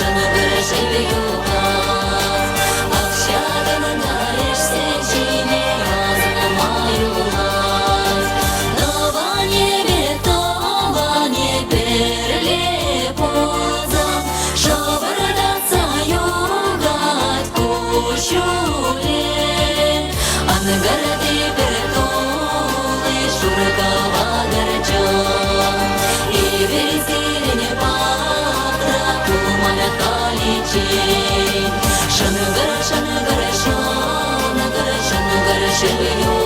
Живе, живе юга, общага надаешься, чине разломаю лаз. Това не берле поза, шоврдаца югат кушуле, ангарди бертолы шуркава гарчан, и везде патра кумана каличи. Шангар, шангар, шангар, шангар, шангар,